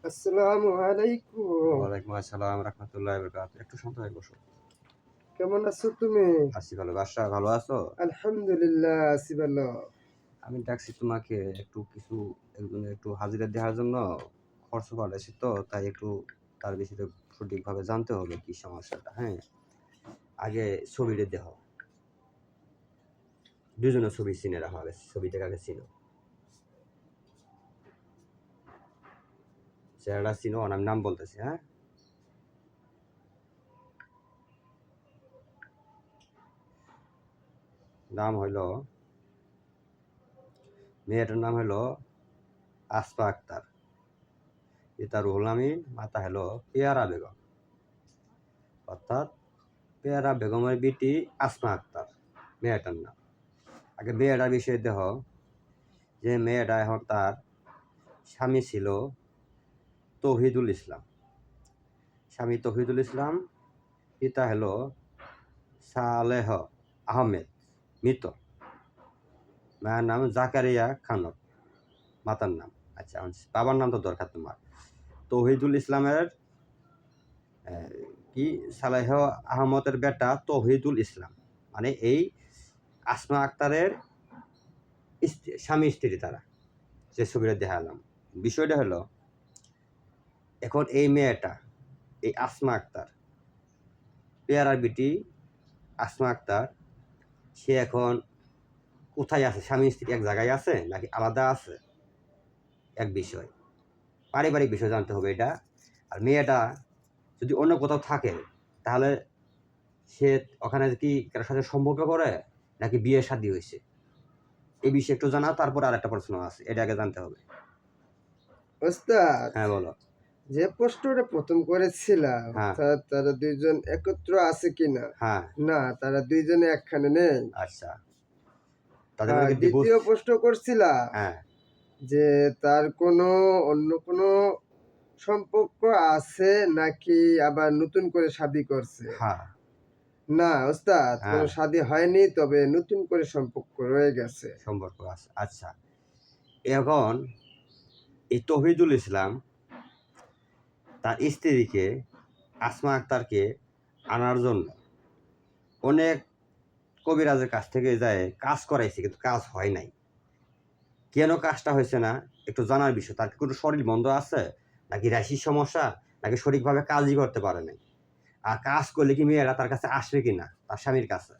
আসসালামু আলাইকুম। ওয়ালাইকুম আসসালাম রাহমাতুল্লাহি ওয়া বারাকাতুহু। একটু শান্ত হয়ে বসো। কেমন আছো তুমি? আছি ভালো। বাসা ভালো আছো? আলহামদুলিল্লাহ আছি ভালো। আমি ডাকছি তোমাকে একজনের একটু হাজিরা দেওয়ার জন্য। খরচ বাড়াইছি তো তাই একটু তার বিষয়ে সঠিকভাবে জানতে হবে কি সমস্যাটা, হ্যাঁ? আগে ছবিটা দেখো। দুজনের ছবি চিনে রাখো আগে। ছবিটাকে আগে চিনো। চেহারাটা চিনো, আমি নাম বলতেছি, হ্যাঁ? নাম হইল, মেয়েটার নাম হইল আসফা আক্তার। পিতা রুহুল আমিন, মাতা হলো পেয়ারা বেগম। অর্থাৎ পেয়ারা বেগমের বিটি আসমা আক্তার মেয়েটার নাম। আগে মেয়েটার বিষয়ে দেহ, যে মেয়েটা এখন তার স্বামী ছিল তৌহিদুল ইসলাম। স্বামী তৌহিদুল ইসলাম, পিতা হলো সালেহ আহমেদ মৃত। মায়ের নাম জাকারিয়া খানম, মাতার নাম। আচ্ছা, বাবার নাম তো দরকার তোমার। তৌহিদুল ইসলামের কি সালেহ আহমদের বেটা তৌহিদুল ইসলাম, মানে এই আসমা আক্তারের স্বামী স্ত্রী তারা, যে ছবিটা দেখালাম। বিষয়টা হলো, এখন এই মেয়েটা, এই আসমা আক্তার, পেয়ারার বিটি আসমা আক্তার, সে এখন কোথায় আছে? স্বামী স্ত্রী এক জায়গায় আছে নাকি আলাদা আছে? এক বিষয়, পারিবারিক বিষয় জানতে হবে এটা। আর মেয়েটা যদি অন্য কোথাও থাকে, তাহলে সে ওখানে কি কারোর সাথে সম্পর্ক করে নাকি বিয়ে শাদী হয়েছে, এই বিষয়ে একটু জানা। তারপর আর একটা প্রশ্ন আছে, এটা আগে জানতে হবে। ওস্তাদ, হ্যাঁ বলো। যে প্রশ্নটা প্রথম করেছিলাম, হ্যাঁ তারা দুইজন একত্র আছে কিনা? হ্যাঁ। না, তারা দুইজনে একখানে নেই। আচ্ছা, তাদের আর মধ্যে কি ডিভোর্স? দ্বিতীয় প্রশ্ন করছিলাম হ্যাঁ যে তার কোনো অন্য কোনো সম্পর্ক আছে নাকি আবার নতুন করে শাদী করছে? হ্যাঁ না ওস্তাদ, কোনো হ্যাঁ, শাদী হয়নি, তবে নতুন করে সম্পর্ক রয়ে গেছে। সম্পর্ক আছে। আচ্ছা, এখন এই তৌহিদুল ইসলাম তার স্ত্রীকে, আসমা আক্তারকে আনার জন্য অনেক কবিরাজের কাছ থেকে যায় কাজ করাইছে, কিন্তু কাজ হয় নাই। কেন কাজটা হয়েছে না একটু জানার বিষয়। তার কি কোনো শরীর বন্ধ আছে, নাকি রাশির সমস্যা, নাকি সঠিকভাবে কাজই করতে পারে নাই? আর কাজ করলে কি মেয়েরা তার কাছে আসবে কি না, তার স্বামীর কাছে,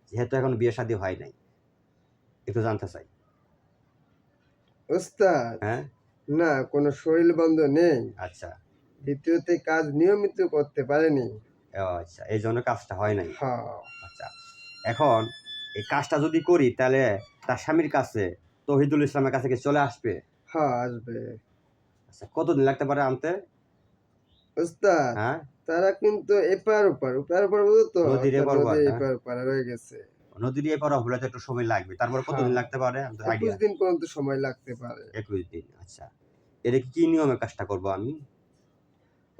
যেহেতু এখন বিয়ে শাদী হয় নাই? একটু জানতে চাই। ওস্তাদ, হ্যাঁ। না, কোনো শরীর বন্ধ নেই। আচ্ছা। দ্বিতীয়তে কাজ নিয়মিত করতে পারেনি। ও আচ্ছা, এই জন্য কাজটা হয় নাই। হ্যাঁ। আচ্ছা, এখন এই কাজটা যদি করি, তাহলে তার স্বামীর কাছে, তৌহিদুল ইসলামের কাছে কি চলে আসবে? হ্যাঁ, আসবে। আচ্ছা, কতদিন লাগতে পারে আনতে? ওস্তাদ, হ্যাঁ, তারা কিন্তু এপার ওপার ওপার ওপার বুঝতো, নদীর অর্থাৎ এপার ওপার, নদী হ্যাঁ? এপার ওপার রয়ে গেছে। নদীর এপার হলে তো একটু সময় লাগবে। তারপরে কতদিন হ্যাঁ, লাগতে পারে? আমাদের 21 আইডিয়া। দিন পর্যন্ত সময় লাগতে পারে। 21 দিন। আচ্ছা, এটা কি নিয়মে কাজটা করব আমি?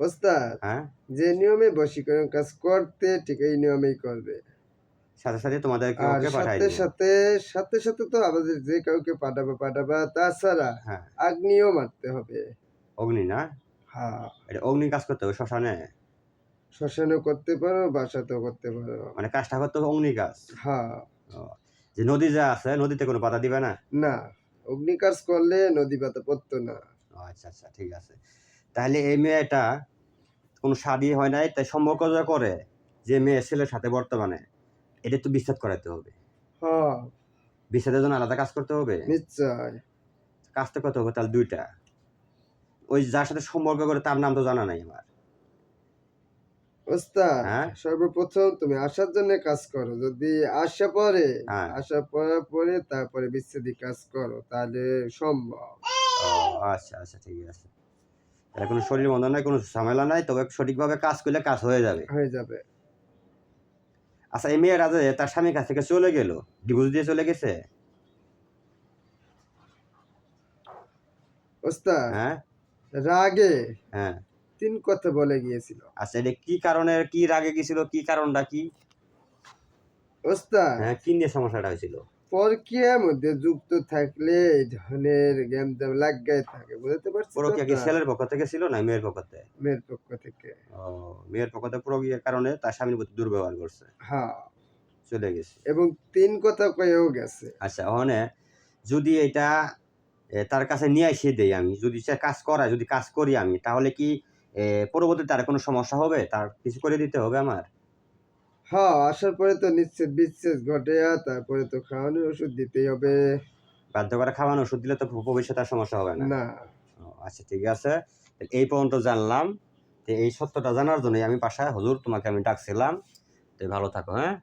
ওস্তাদ, হ্যাঁ, যে নিয়মে বশীকরণ কাজ করতে ঠিক এই নিয়মেই করবে। সাথে সাথে তোমাদেরকে আর ওকে পাঠাই সাথে দিব। সাথে সাথে সাথে তো আমাদের যে কাউকে পাঠাবা, তাছাড়া হ্যাঁ, আগ্নেয় মারতে হবে। অগ্নি না? হ্যাঁ, এটা অগ্নি কাজ করতে হবে শ্মশানে? শ্মশানেও করতে পারো, বাসাতেও করতে পারো। মানে কাজটা করতে হবে অগ্নি কাজ? হ্যাঁ। ও, যে নদী যা আছে, নদীতে কোনো বাধা দিবে না? না, অগ্নিকাজ করলে নদী পাতা পড়তো না। ও আচ্ছা আচ্ছা, ঠিক আছে। তাহলে এই মেয়েটা কোনো শাদী হয় নাই, তাই সম্পর্ক যা করে যে মেয়ে ছেলের সাথে বর্তমানে, এটা তো বিচ্ছেদ করাতে হবে। হ্যাঁ, বিচ্ছেদের জন্য আলাদা কাজ করতে হবে। নিশ্চয়। কাজ তো করতে হবে তাহলে দুইটা। ওই যার সাথে সম্পর্ক করে তার নাম তো জানা নাই আমার। ওস্তাদ, হ্যাঁ সর্বপ্রথম তুমি আসার জন্য কাজ করো। যদি আসা পরে, হ্যাঁ। আসা পড়ার পরে তারপরে বিচ্ছেদি কাজ করো, তাহলে সম্ভব। ও আচ্ছা আচ্ছা, ঠিক আছে। তাহলে কোনো শরীর বন্ধ নাই, কোনো ঝামেলা নাই, তবে সঠিকভাবে কাজ করলে কাজ হয়ে যাবে। হয়ে যাবে। আচ্ছা, এই মেয়েরা যে তার স্বামীর কাছ থেকে চলে গেল, ডিভোর্স দিয়ে চলে গেছে? ওস্তাদ, হ্যাঁ রাগে হ্যাঁ। 3 কথা বলে গিয়েছিল। আচ্ছা, এটা কি কারণে, কি রাগে গেছিল, কি কারণটা কি? ওস্তাদ, হ্যাঁ, কি নিয়ে সমস্যাটা হয়েছিল? পরকীয়ার মধ্যে যুক্ত থাকলে এই ধরনের গ্যাঞ্জাম লাগাই থাকে, বুঝতে পারছি তো পরকীয়া কি আপনার? ছেলের পক্ষ থেকে ছিল না মেয়ের পক্ষ থেকে? মেয়ের পক্ষ থেকে। ও, মেয়ের পক্ষ থেকে পরকীয়ার কারণে তার স্বামীর প্রতি দুর্ব্যবহার করছে, হ্যাঁ, চলে গেছে। এবং ৩ কথা কয়েও গেছে। আচ্ছা, ওখানে যদি এটা তার কাছে নিয়ে এসে দেই আমি, যদি সে কাজ করায়, যদি কাজ করি আমি, তাহলে কি পরবর্তীতে তার কোনো সমস্যা হবে? তার কিছু করে দিতে হবে আমার? হ্যাঁ, আসার পরে তো নিশ্চিত বিচ্ছেদ ঘটে, তারপরে তো খাওয়ানোর ওষুধ দিতেই হবে। বাধ্য করে খাওয়ানো ওষুধ দিলে তো ভবিষ্যতে আর সমস্যা হবে না। না। ও, আচ্ছা, ঠিক আছে। এই পর্যন্ত জানলাম। তো এই সত্যটা জানার জন্যই আমি বাসায় হুজুর তোমাকে আমি ডাকছিলাম। তো ভালো থাকো, হ্যাঁ?